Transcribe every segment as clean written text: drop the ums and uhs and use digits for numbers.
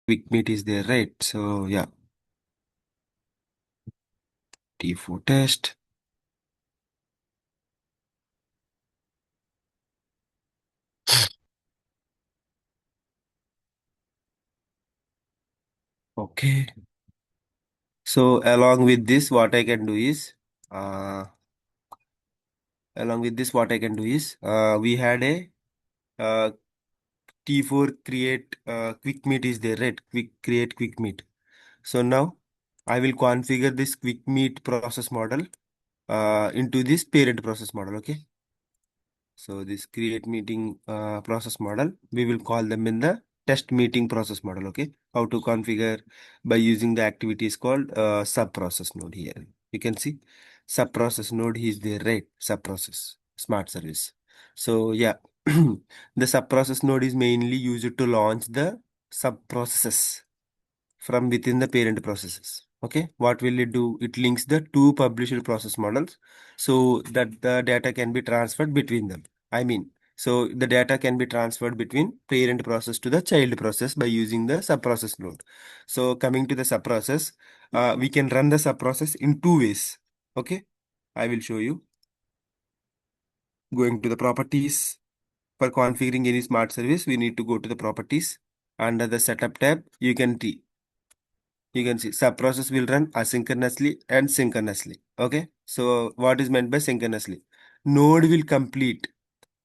quick meet is there, right? So yeah, T4 test. Okay. So along with this, what I can do is, uh, we had a uh, T4 create quick meet is there, right? Create quick meet. So now I will configure this quick meet process model into this parent process model. Okay. So this create meeting process model, we will call them in the test meeting process model. Okay. How to configure by using the activities called sub process node here. You can see sub process node is there, right? Sub process smart service. So yeah, the sub process node is mainly used to launch the sub processes from within the parent processes. Okay, what will it do? It links the two published process models so that the data can be transferred between them. I mean, so the data can be transferred between parent process to the child process by using the subprocess node. So coming to the subprocess, we can run the subprocess in two ways. Okay, I will show you. Going to the properties. For configuring any smart service, we need to go to the properties. Under the setup tab, you can see subprocess will run asynchronously and synchronously. Okay. So what is meant by synchronously? Node will complete.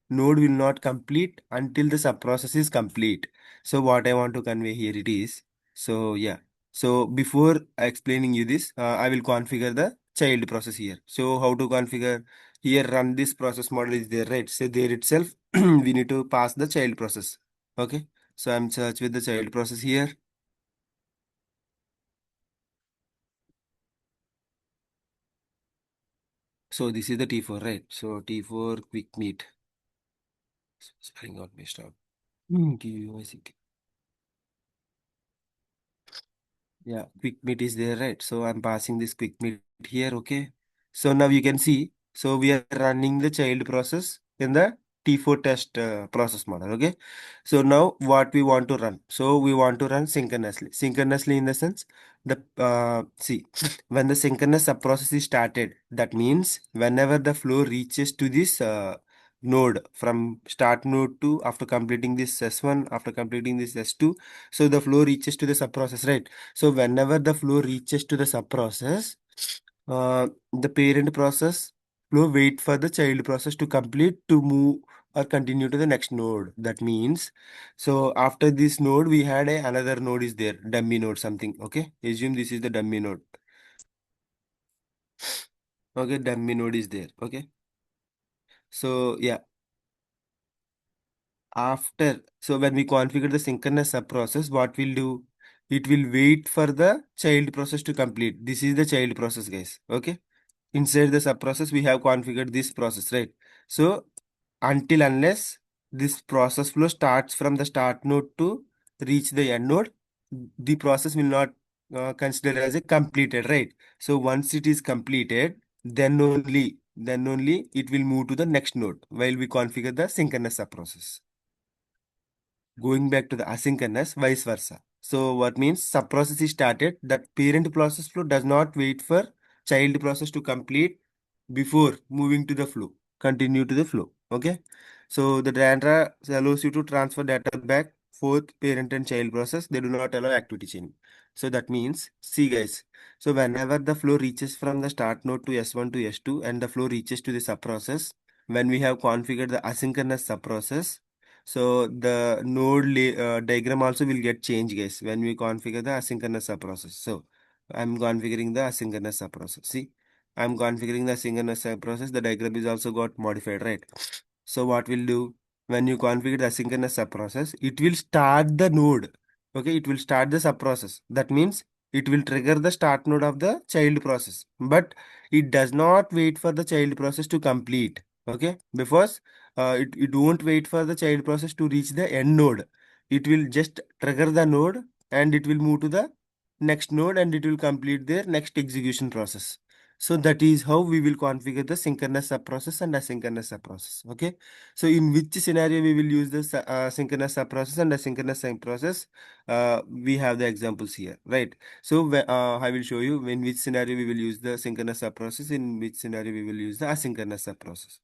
Node will not complete until the subprocess is complete. So what I want to convey here it is. So yeah. So before explaining you this, I will configure the child process here. So how to configure here? Run this process model is there, right? So there itself we need to pass the child process. Okay. So I'm search with the child process here. So this is the T4, right? So T4 quick meet. Spelling out messed up. QUIC. Yeah, quick meet is there, right? So I'm passing this quick meet here, okay? So now you can see, so we are running the child process in the T4 test process model, okay? So now what we want to run? So we want to run synchronously. Synchronously in the sense, the see, when the synchronous subprocess is started, that means whenever the flow reaches to this node from start node to after completing this S1, after completing this S2, so the flow reaches to the subprocess, right? So whenever the flow reaches to the subprocess, the parent process flow wait for the child process to complete to move or continue to the next node. That means, so after this node, we had another node is there, dummy node something. Okay, assume this is the dummy node. Okay, dummy node is there. Okay, so yeah, after so when we configure the synchronous subprocess, what we'll do? It will wait for the child process to complete. This is the child process, guys. Okay. Inside the subprocess we have configured this process, right? So until unless this process flow starts from the start node to reach the end node, the process will not consider as a completed, right? So once it is completed, then only it will move to the next node while we configure the synchronous subprocess. Going back to the asynchronous, vice versa. So what means subprocess is started, that parent process flow does not wait for child process to complete before moving to the flow. Continue to the flow. Okay. So the data allows you to transfer data back, forth parent and child process. They do not allow activity chaining. So that means, see guys, so whenever the flow reaches from the start node to S1 to S2 and the flow reaches to the subprocess, when we have configured the asynchronous subprocess, so the node diagram also will get changed, guys, when we configure the asynchronous subprocess. So I'm configuring the asynchronous subprocess. See, I'm configuring the asynchronous subprocess. The diagram is also got modified, right? So what we'll do when you configure the asynchronous subprocess, it will start the node. Okay, it will start the subprocess. That means it will trigger the start node of the child process, but it does not wait for the child process to complete. Okay, because it won't wait for the child process to reach the end node. It will just trigger the node and it will move to the next node and it will complete their next execution process. So that is how we will configure the synchronous subprocess and asynchronous subprocess. Okay. So in which scenario we will use the synchronous subprocess and asynchronous subprocess? We have the examples here, right? So I will show you in which scenario we will use the synchronous subprocess, in which scenario we will use the asynchronous subprocess.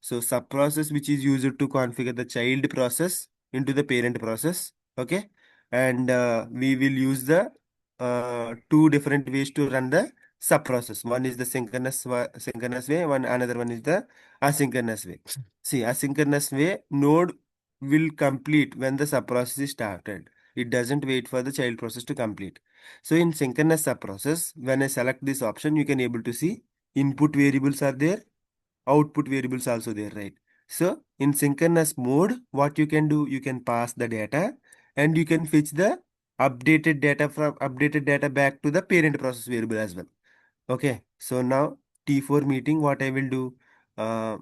So subprocess which is used to configure the child process into the parent process. Okay. And we will use the two different ways to run the sub-process. One is the synchronous way, another one is the asynchronous way. See, asynchronous way node will complete when the sub-process is started. It doesn't wait for the child process to complete. So in synchronous sub-process, when I select this option, you can able to see input variables are there, output variables also there, right? So in synchronous mode, what you can do, you can pass the data and you can fetch the updated data back to the parent process variable as well. Okay, so now T4 meeting, what I will do, uh,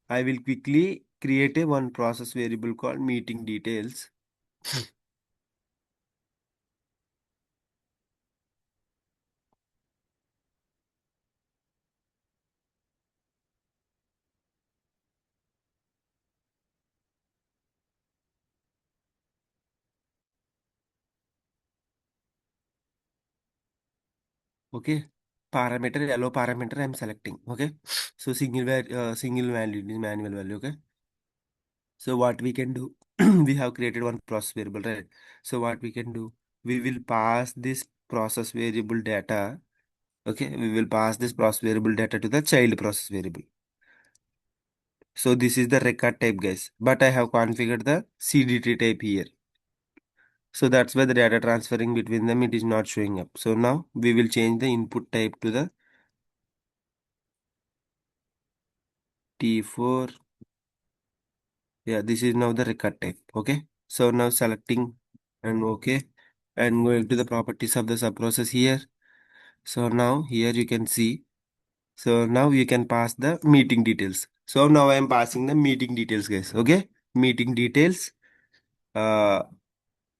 I will quickly create a one process variable called meeting details. Okay, parameter, yellow parameter I'm selecting. Okay, so single value is manual value. Okay, so what we can do, we have created one process variable, right? So what we can do, we will pass this process variable data. Okay, we will pass this process variable data to the child process variable. So this is the record type, guys, but I have configured the CDT type here. So that's why the data transferring between them, it is not showing up. So now we will change the input type to the T4. Yeah, this is now the record type. Okay. So now selecting and okay, and going to the properties of the subprocess here. So now here you can see. So now you can pass the meeting details. So now I am passing the meeting details, guys. Okay. Meeting details. Uh,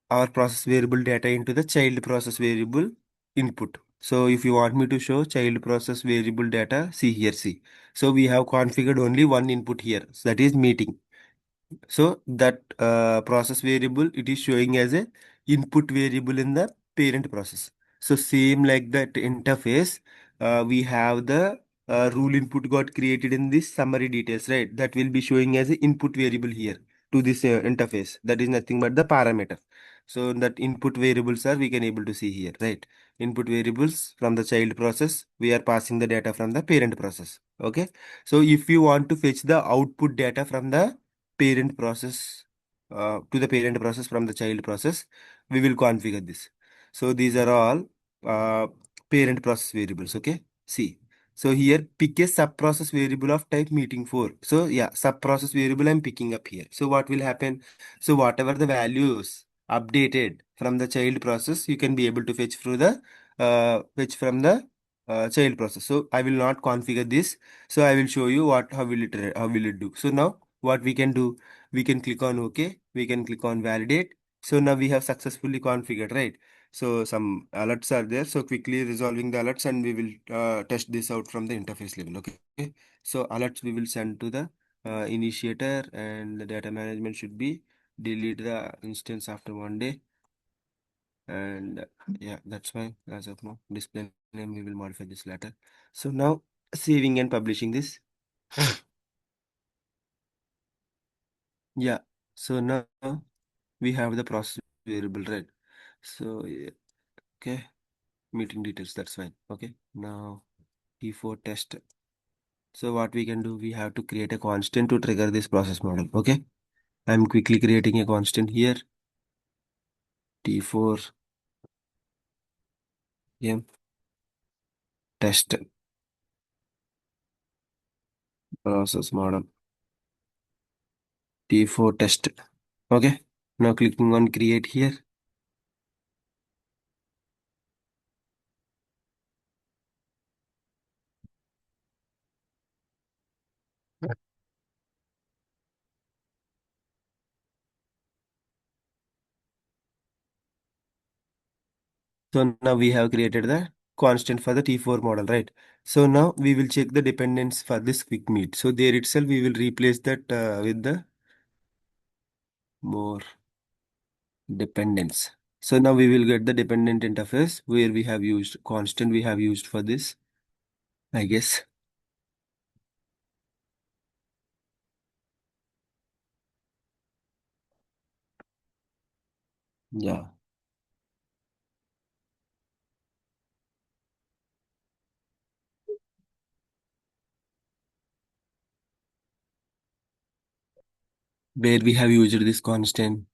our process variable data into the child process variable input. So if you want me to show child process variable data, see here, see. So we have configured only one input here. So that is meeting. So that process variable, it is showing as a input variable in the parent process. So same like that interface, we have the rule input got created in this summary details, right? That will be showing as an input variable here to this interface. That is nothing but the parameter. So that input variables are we can able to see here, right? Input variables from the child process, we are passing the data from the parent process. Okay. So if you want to fetch the output data from the parent process to the parent process from the child process, we will configure this. So these are all uh, parent process variables. Okay. See. So here pick a sub process variable of type meeting 4. So yeah, sub process variable I'm picking up here. So what will happen? So whatever the values updated from the child process, you can be able to fetch through the from the child process. So I will not configure this. So I will show you what how will it do. So now what we can do, we can click on OK, we can click on validate. So now we have successfully configured, right? So some alerts are there, so quickly resolving the alerts and we will test this out from the interface level. Okay, so alerts we will send to the initiator, and the data management should be delete the instance after 1 day. And yeah, that's why as of now display name we will modify this later. So now saving and publishing this. Yeah, so now we have the process variable, right? So yeah, okay, meeting details, that's fine. Okay, now T4 test. So what we can do, we have to create a constant to trigger this process model. Okay, I'm quickly creating a constant here. T4 test process model. T4 test. Okay, now clicking on create here. So now we have created the constant for the T4 model, right? So now we will check the dependence for this quick meet. So there itself we will replace that with the more dependence. So now we will get the dependent interface where we have used constant we have used for this, I guess. Yeah. Where we have used this constant.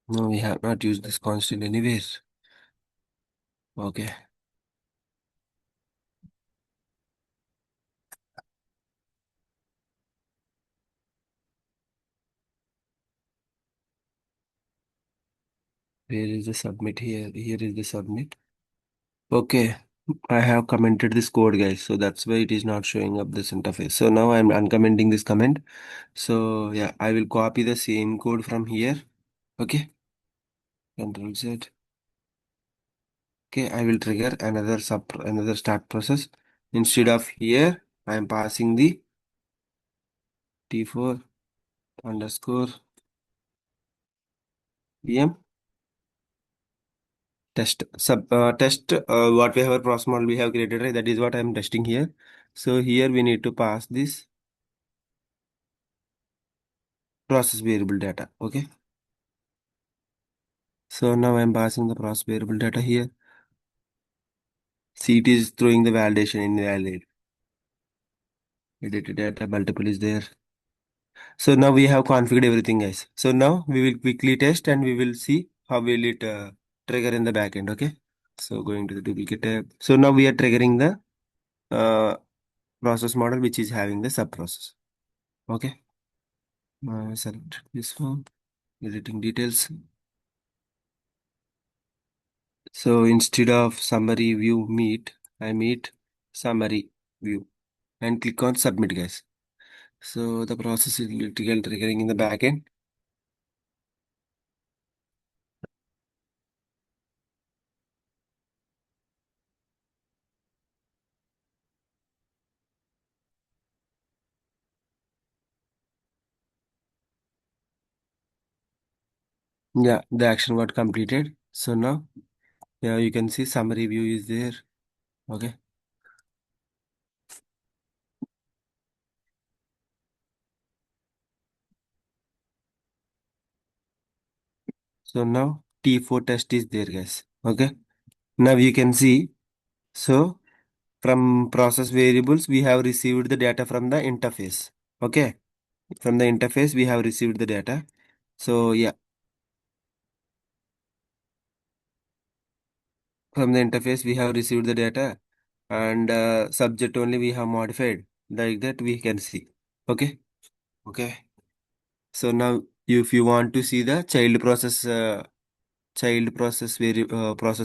No, we have not used this constant anywhere. Okay. Where is the submit here? Here is the submit. Okay. I have commented this code, guys. So that's why it is not showing up this interface. So now I'm uncommenting this comment. So yeah, I will copy the same code from here. Okay. Control Z. Okay, I will trigger another start process. Instead of here, I am passing the T4 underscore VM test what we have process model we have created, right? That is what I am testing here. So here we need to pass this process variable data. Okay. So now I am passing the process variable data here. See, it is throwing the validation invalid. Edited data multiple is there. So now we have configured everything, guys. So now we will quickly test and we will see how will it trigger in the backend. Okay. So going to the duplicate tab. So now we are triggering the process model which is having the sub process. Okay. Select this one. Editing details. So instead of summary view meet, I meet summary view and click on submit, guys. So the process is literally triggering in the backend. Yeah, the action got completed. So now, yeah, you can see summary view is there. Okay. So now T4 test is there, guys. Okay. Now you can see. So from process variables, we have received the data from the interface. Okay. From the interface, we have received the data. So yeah, from the interface, we have received the data and subject only we have modified like that we can see. Okay. Okay. So now if you want to see the process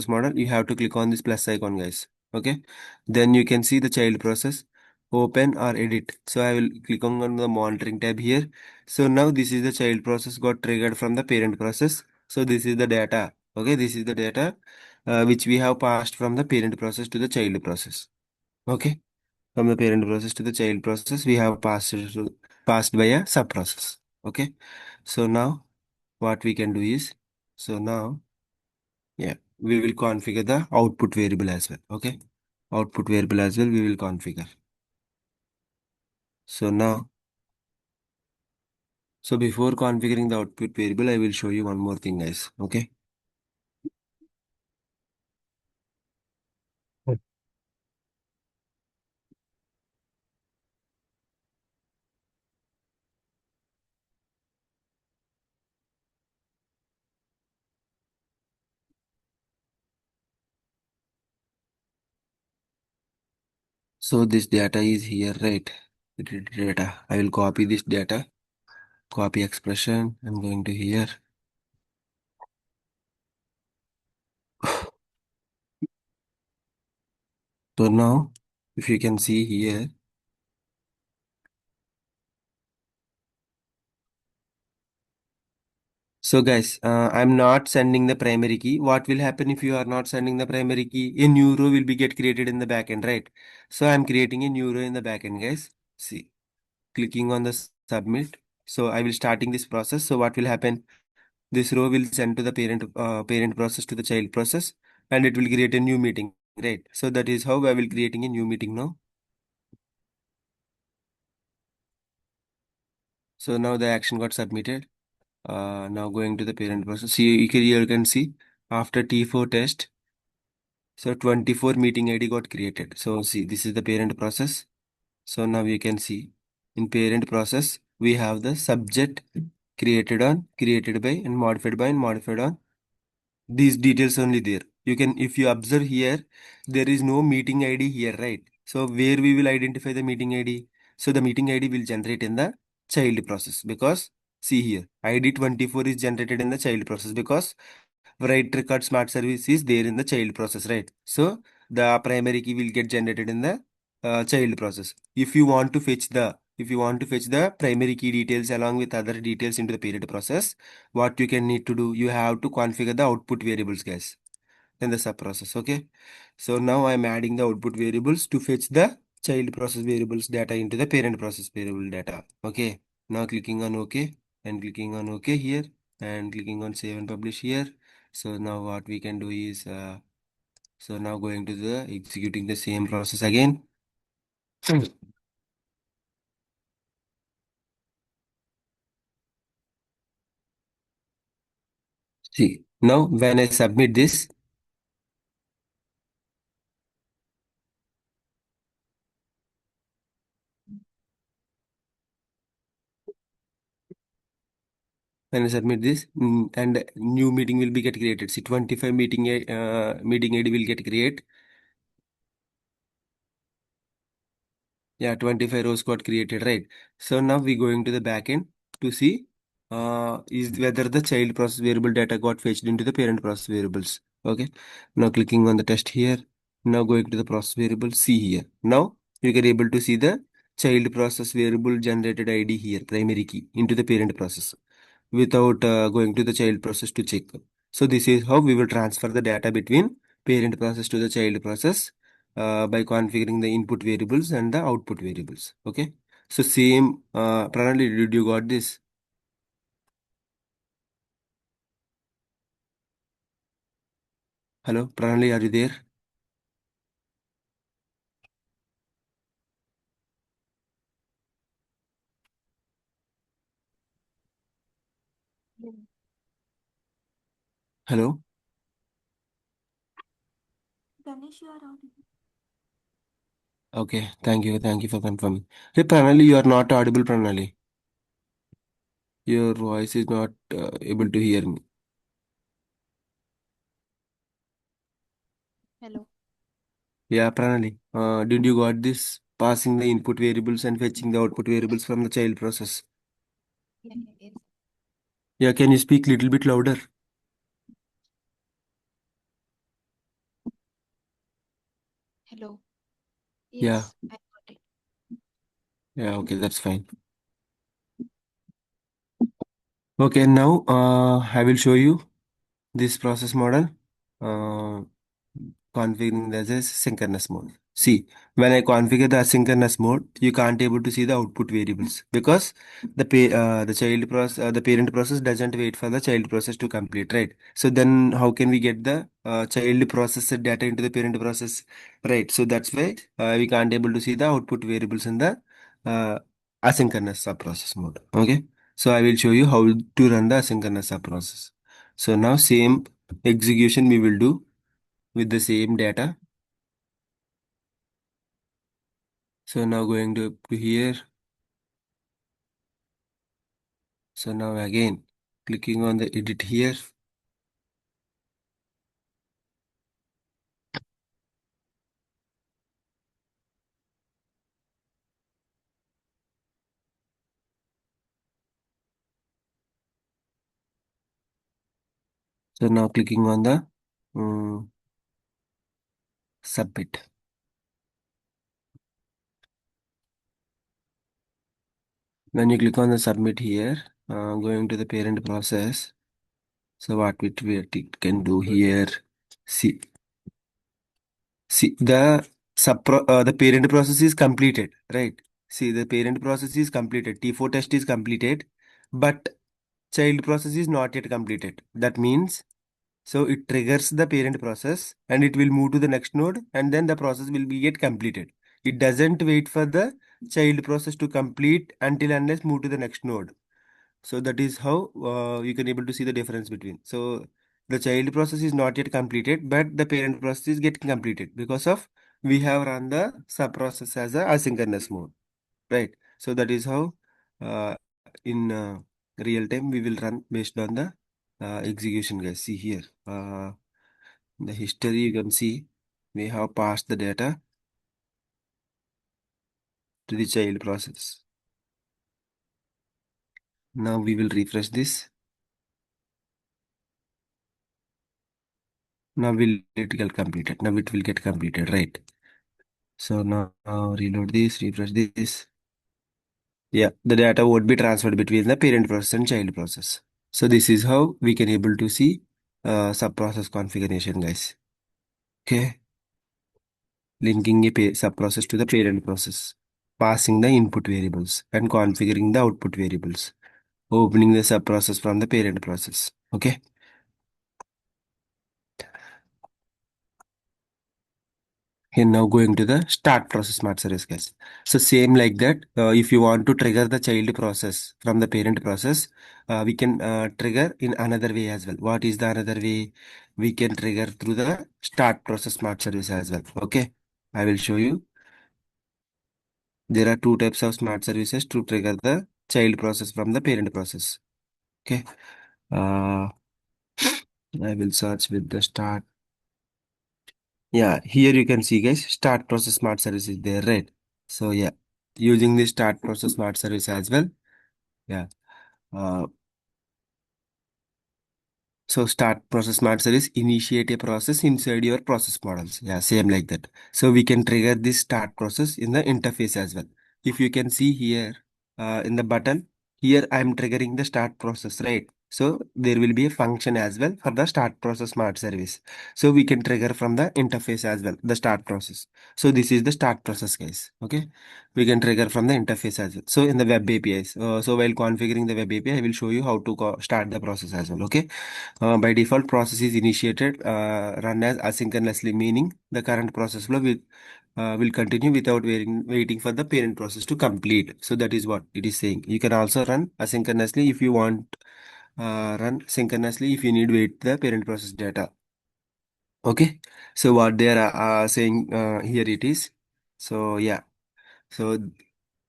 model, you have to click on this plus icon, guys. Okay. Then you can see the child process, open or edit. So I will click on the monitoring tab here. So now this is the child process got triggered from the parent process. So this is the data. Okay. This is the data which we have passed from the parent process to the child process. Okay. From the parent process to the child process, we have passed by a sub process. Okay. So now what we can do is, so now, yeah, we will configure the output variable as well. Okay. Output variable as well, we will configure. So now, so before configuring the output variable, I will show you one more thing, guys. Okay. So this data is here, right? It is data. I will copy this data, copy expression. I'm going to here. So now, if you can see here, So guys, I'm not sending the primary key. What will happen if you are not sending the primary key? A new row will be get created in the backend, right? So I'm creating a new row in the backend, guys. See, clicking on the submit. So I will starting this process. So what will happen? This row will send to the parent process to the child process, and it will create a new meeting, right? So that is how I will creating a new meeting now. So now the action got submitted. Now going to the parent process. See, here you can see after T4 test. So 24 meeting ID got created. So see, this is the parent process. So now you can see in parent process, we have the subject created on, created by, and modified by, and modified on. These details only there. You can, if you observe here, there is no meeting ID here, right? So where we will identify the meeting ID? So the meeting ID will generate in the child process because see here, ID 24 is generated in the child process because write record smart service is there in the child process, right? So the primary key will get generated in the child process. If you want to fetch the primary key details along with other details into the parent process, what you can need to do, you have to configure the output variables, guys, in the sub process. Okay. So now I'm adding the output variables to fetch the child process variables data into the parent process variable data. Okay. Now clicking on OK and clicking on OK here and clicking on save and publish here. So now what we can do is, so now going to the executing the same process again. See, now when I submit this, and new meeting will be get created. See, 25 meeting ID will get create. Yeah, 25 rows got created, right? So now we going to the backend to see is whether the child process variable data got fetched into the parent process variables. Okay. Now clicking on the test here. Now going to the process variable C here. Now you can able to see the child process variable generated ID here, primary key into the parent process without going to the child process to check. So this is how we will transfer the data between parent process to the child process by configuring the input variables and the output variables. Okay. So same, Pranali, did you got this? Hello, Pranali, are you there? Yeah. Hello. Ganesh, you are audible. Okay. Thank you for confirming. Hey, Pranali, you are not audible, Pranali. Your voice is not able to hear me. Hello. Yeah, Pranali, did you got this? Passing the input variables and fetching the output variables from the child process. Yes. Yeah, can you speak little bit louder? Hello. Yeah, Yes, I got it. yeah, okay, that's fine. Okay, now I will show you this process model. Uh, Configuring this as synchronous mode. See, when I configure the asynchronous mode, you can't able to see the output variables because the parent process doesn't wait for the child process to complete, right? So then how can we get the child process data into the parent process, right? So that's why we can't able to see the output variables in the uh, asynchronous sub-process mode. Okay, so I will show you how to run the asynchronous sub-process. So now same execution we will do with the same data. So now going to here. So now again clicking on the edit here. So now clicking on the submit. When you click on the submit here, going to the parent process. So what it can do here, see, the parent process is completed, right? See, the parent process is completed. T4 test is completed, but child process is not yet completed. That means, so it triggers the parent process and it will move to the next node and then the process will be get completed. It doesn't wait for the child process to complete until unless move to the next node. So that is how you can able to see the difference between. So the child process is not yet completed, but the parent process is getting completed because of we have run the sub process as a asynchronous mode, right? So that is how uh, in real time we will run based on the execution, guys. See here, the history you can see we have passed the data to the child process. Now we will refresh this. Now will it get completed? Now it will get completed, right? So now reload this, refresh this. Yeah, the data would be transferred between the parent process and child process. So this is how we can able to see sub-process configuration, guys. Okay, linking a sub-process to the parent process, passing the input variables and configuring the output variables, opening the sub-process from the parent process. Okay. Here now going to the start process smart service, guys. So same like that, if you want to trigger the child process from the parent process, we can trigger in another way as well. What is the another way? We can trigger through the start process smart service as well. Okay, I will show you. There are two types of smart services to trigger the child process from the parent process. Okay, uh, I will search with the start. Yeah, here you can see, guys, start process smart service is there, right? So yeah, using the start process smart service as well. Yeah. Uh, so start process smart service, initiate a process inside your process models. Yeah, same like that. So we can trigger this start process in the interface as well. If you can see here in the button, here I'm triggering the start process, right? So there will be a function as well for the start process smart service. So we can trigger from the interface as well, the start process. So this is the start process, guys. Okay. We can trigger from the interface as well. So in the web APIs, so while configuring the web API, I will show you how to start the process as well. Okay. By default, process is initiated, run as asynchronously, meaning the current process flow will continue without waiting for the parent process to complete. So that is what it is saying. You can also run asynchronously if you want, run synchronously if you need wait the parent process data. Okay. So what they are saying here it is. So yeah.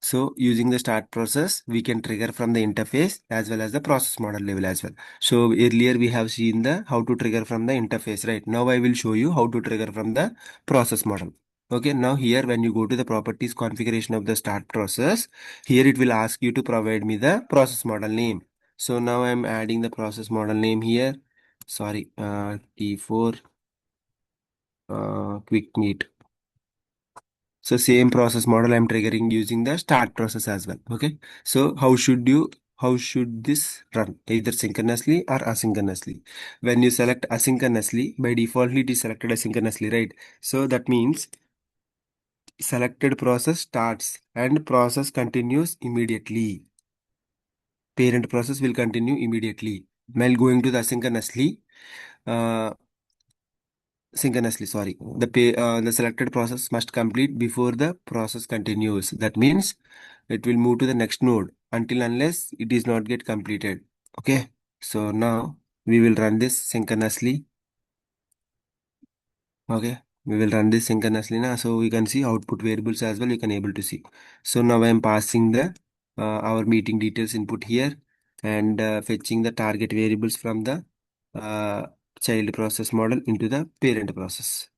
So using the start process, we can trigger from the interface as well as the process model level as well. So earlier we have seen the how to trigger from the interface, right? Now I will show you how to trigger from the process model. Okay, now here when you go to the properties configuration of the start process, here it will ask you to provide me the process model name. So now I'm adding the process model name here. Sorry, T4 quick meet. So same process model I'm triggering using the start process as well. Okay. So how should this run? Either synchronously or asynchronously. When you select asynchronously, by default it is selected asynchronously, right? So that means selected process starts and process continues immediately. Parent process will continue immediately. While going to the asynchronously, uh, synchronously, sorry, the selected process must complete before the process continues. That means it will move to the next node until unless it is not get completed. Okay, so now we will run this synchronously. Okay, we will run this synchronously now, so we can see output variables as well. You can able to see. So now I am passing the our meeting details input here and fetching the target variables from the uh, child process model into the parent process.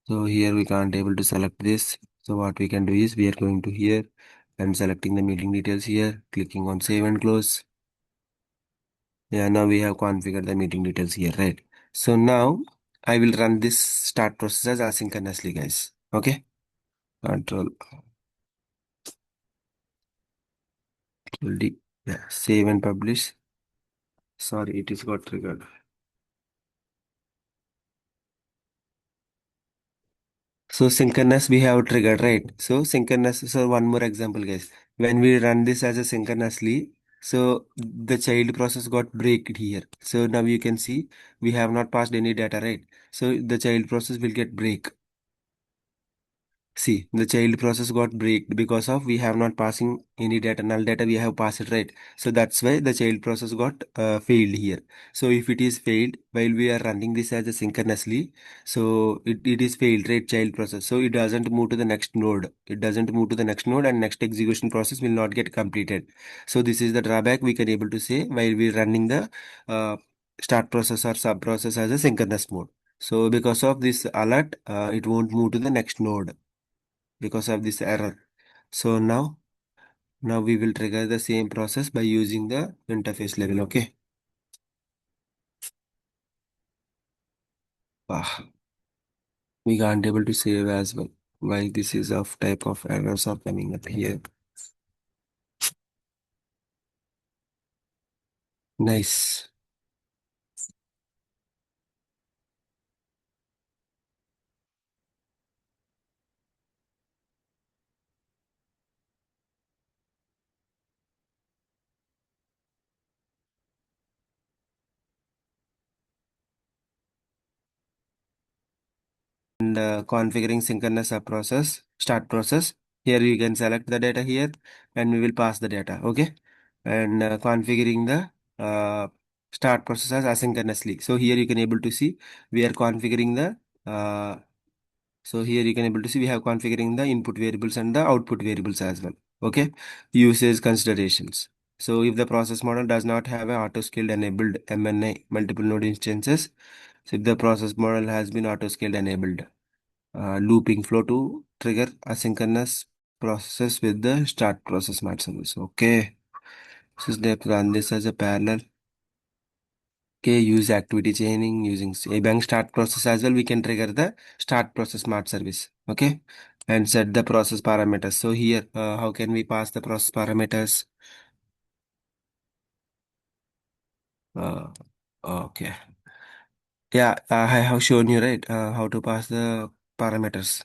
So here we can't able to select this. So what we can do is we are going to here and selecting the meeting details here, clicking on save and close. Yeah, now we have configured the meeting details here, right? So now I will run this start process as asynchronously, guys. Okay. Control D. Yeah, save and publish. Sorry, it is got triggered. So synchronous we have triggered, right? So synchronous. So one more example, guys. When we run this as a synchronously, so the child process got breaked here. So now you can see we have not passed any data, right? So the child process will get break. See, the child process got breaked because of we have not passing any data, null data we have passed it, right? So that's why the child process got failed here. So if it is failed while we are running this as a synchronously, so it is failed, right? Child process. So it doesn't move to the next node. It doesn't move to the next node and next execution process will not get completed. So this is the drawback we can able to say while we running the start process or sub process as a synchronous mode. So because of this alert, it won't move to the next node because of this error. So now we will trigger the same process by using the interface level. Okay. Ah, we can't able to save as well. Why this is of type of errors are coming up here. Nice. And configuring synchronous process, start process. Here you can select the data here and we will pass the data. Okay. And configuring the start process as asynchronously. So here you can able to see we are configuring the so here you can able to see we have configuring the input variables and the output variables as well. Okay. Usage considerations. So if the process model does not have a auto scaled enabled MNI multiple node instances, so if the process model has been auto scaled enabled, looping flow to trigger asynchronous process with the start process match service. Okay. So step run this as a parallel. Okay, use activity chaining using a bank start process as well. We can trigger the start process smart service. Okay, and set the process parameters. So here, how can we pass the process parameters? Uh, okay, yeah, I have shown you right how to pass the parameters.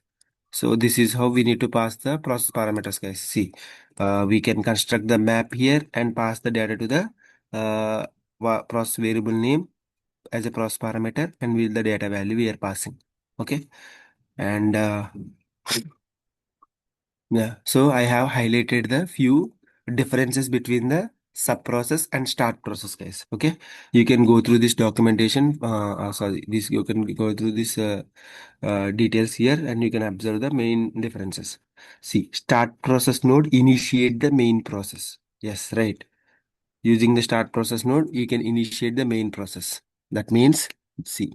So this is how we need to pass the process parameters, guys. See, we can construct the map here and pass the data to the process variable name as a process parameter and with the data value we are passing. Okay. And yeah, so I have highlighted the few differences between the sub process and start process, guys. Okay. You can go through this documentation. Sorry, this you can go through this details here and you can observe the main differences. See, start process node initiate the main process. Yes, right. Using the start process node, you can initiate the main process. That means, see,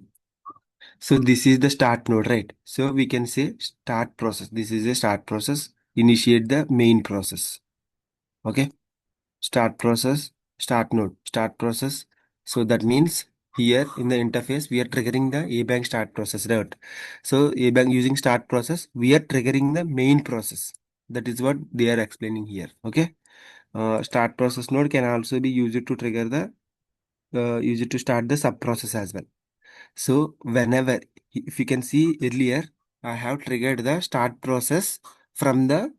so this is the start node, right? So we can say start process. This is a start process. Initiate the main process. Okay. Start process, start node, start process. So that means here in the interface, we are triggering the A-bank start process, right? So A-bank using start process, we are triggering the main process. That is what they are explaining here. Okay. Start process node can also be used to trigger the, use it to start the sub process as well. So whenever, if you can see earlier, I have triggered the start process from the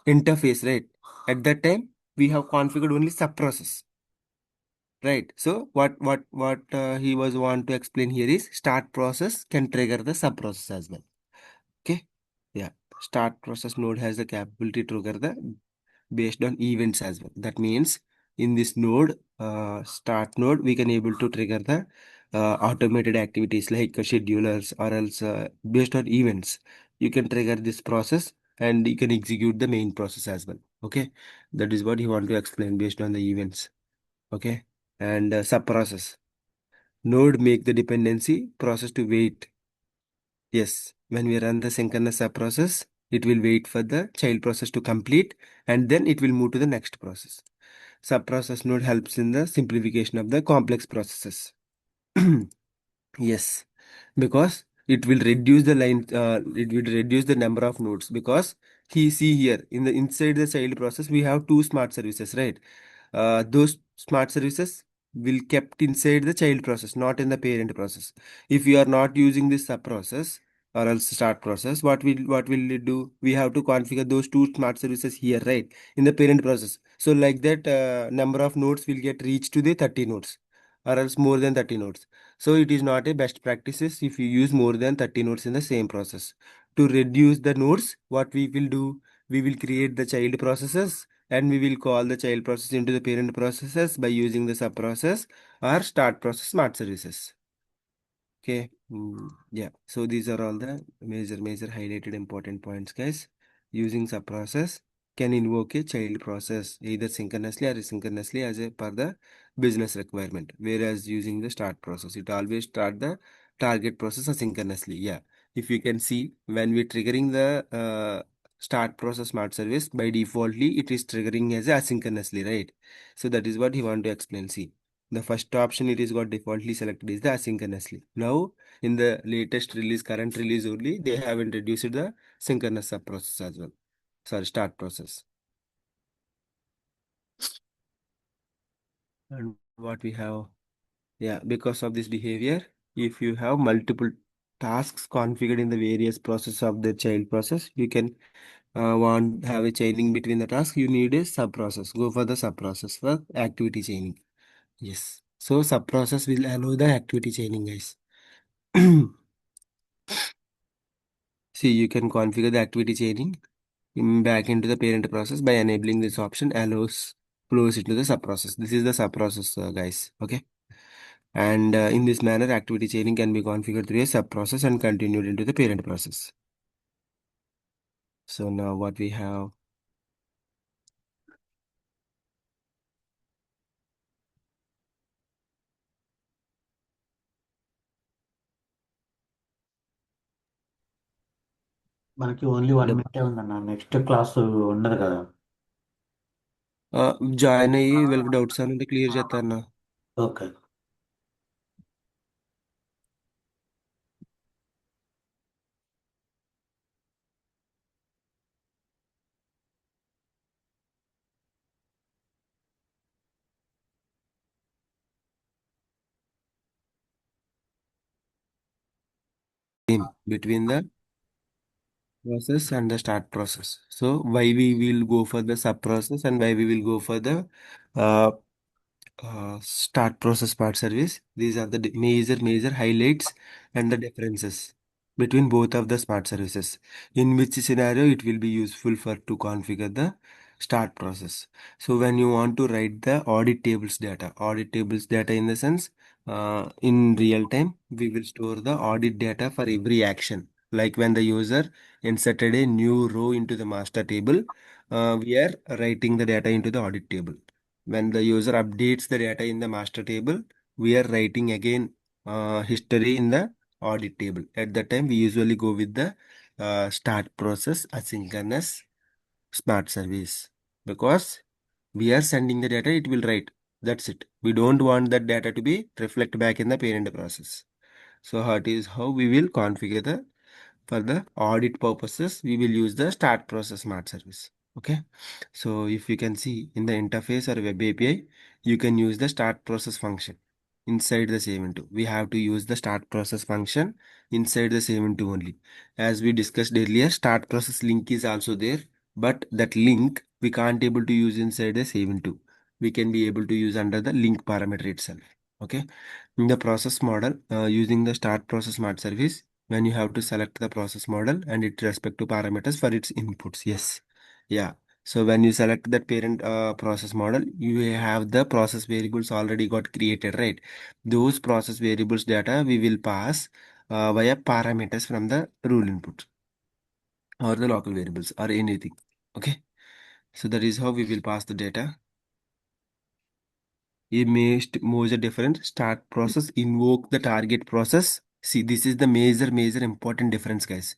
interface, right? At that time, we have configured only sub process, right? So what he was want to explain here is start process can trigger the sub process as well. Okay, yeah. Start process node has the capability to trigger the based on events as well. That means in this node, start node, we can able to trigger the automated activities like schedulers or else based on events. You can trigger this process and you can execute the main process as well. Okay, that is what he want to explain based on the events. Okay, and sub process node make the dependency process to wait. Yes, when we run the synchronous sub process, it will wait for the child process to complete and then it will move to the next process. Sub-process node helps in the simplification of the complex processes. Yes, because it will reduce the line, it will reduce the number of nodes, because he see here in the inside the child process we have two smart services, right? Those smart services will kept inside the child process, not in the parent process. If you are not using this sub process or else start process, what will it do? We have to configure those two smart services here, right, in the parent process. So like that, number of nodes will get reached to the 30 nodes or else more than 30 nodes. So it is not a best practices if you use more than 30 nodes in the same process. To reduce the nodes, what we will do, we will create the child processes and we will call the child process into the parent processes by using the sub process or start process smart services. Okay. Yeah. So these are all the major highlighted important points, guys. Using sub process can invoke a child process either synchronously or asynchronously as a per the business requirement. Whereas using the start process, it always start the target process asynchronously. Yeah. If you can see when we triggering the start process smart service, by defaultly it is triggering as asynchronously, right? So that is what he want to explain. See, the first option it is got defaultly selected is the asynchronously. Now, in the latest release, current release only, they have introduced the synchronous sub process as well. Sorry, start process. And what we have, yeah, because of this behavior, if you have multiple tasks configured in the various process of the child process, you can want have a chaining between the tasks. You need a sub process. Go for the sub process for activity chaining. Yes. So sub process will allow the activity chaining, guys. See, you can configure the activity chaining back into the parent process by enabling this option allows flows into the sub process. This is the sub process, guys. Okay. And in this manner, activity chaining can be configured through a sub process and continued into the parent process. So now what we have. మనకి only 1 minute ఉందన్న, next class ఉండదు కదా. Join అయ్యి వీళ్ళకి doubts అని ఉంటే clear చేస్తాను. Okay. Between the process and the start process. So why we will go for the sub process and why we will go for the uh, start process part service. These are the major highlights and the differences between both of the smart services. In which scenario it will be useful for to configure the start process. So when you want to write the audit tables data in the sense, in real time we will store the audit data for every action. Like when the user inserted a new row into the master table, we are writing the data into the audit table. When the user updates the data in the master table, we are writing again history in the audit table. At that time, we usually go with the start process asynchronous smart service, because we are sending the data, it will write. That's it. We don't want that data to be reflect back in the parent process. So that is how we will configure the for the audit purposes. We will use the start process smart service. Okay. So if you can see in the interface or web API, you can use the start process function inside the same into. We have to use the start process function inside the same into only. As we discussed earlier, start process link is also there, but that link we can't able to use inside the save into. We can be able to use under the link parameter itself. Okay. In the process model, using the start process smart service, when you have to select the process model and it respect to parameters for its inputs. Yes. Yeah. So when you select that parent process model, you have the process variables already got created, right? Those process variables data we will pass via parameters from the rule input or the local variables or anything. Okay. So that is how we will pass the data. A major difference, start process invoke the target process. See, this is the major important difference, guys.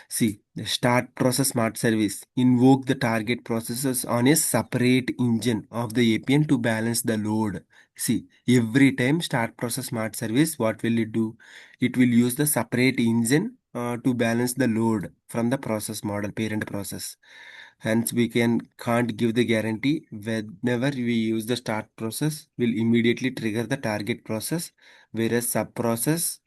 See, the start process smart service invoke the target processes on a separate engine of the APN to balance the load. See, every time start process smart service, what will it do? It will use the separate engine to balance the load from the process model, parent process. Hence, we can't give the guarantee whenever we use the start process will immediately trigger the target process, whereas sub process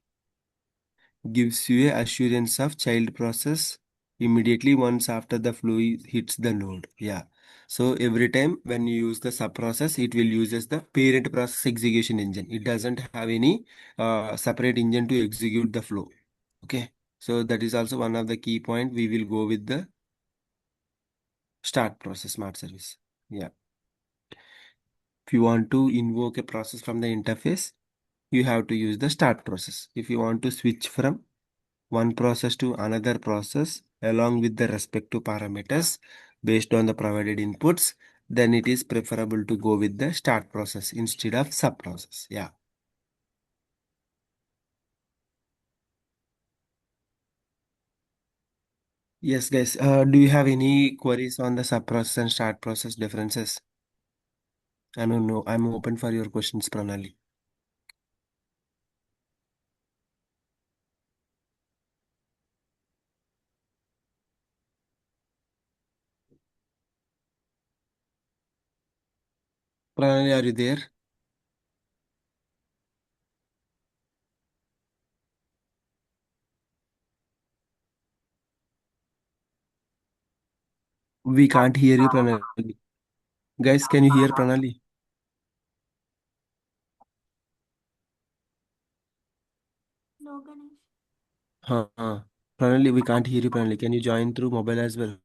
gives you a assurance of child process immediately once after the flow hits the node. Yeah. So every time when you use the sub process, it will uses the parent process execution engine. It doesn't have any separate engine to execute the flow. Okay. So that is also one of the key point. We will go with the start process smart service. Yeah. If you want to invoke a process from the interface, you have to use the start process. If you want to switch from one process to another process along with the respective parameters based on the provided inputs, then it is preferable to go with the start process instead of sub process. Yeah. Yes, guys. Do you have any queries on the sub process and start process differences? I don't know. I'm open for your questions, Pranali. Pranali, are you there? We can't hear you, Pranali. Guys, can you hear Pranali? No, Ganesh. Pranali, we can't hear you, Pranali. Can you join through mobile as well?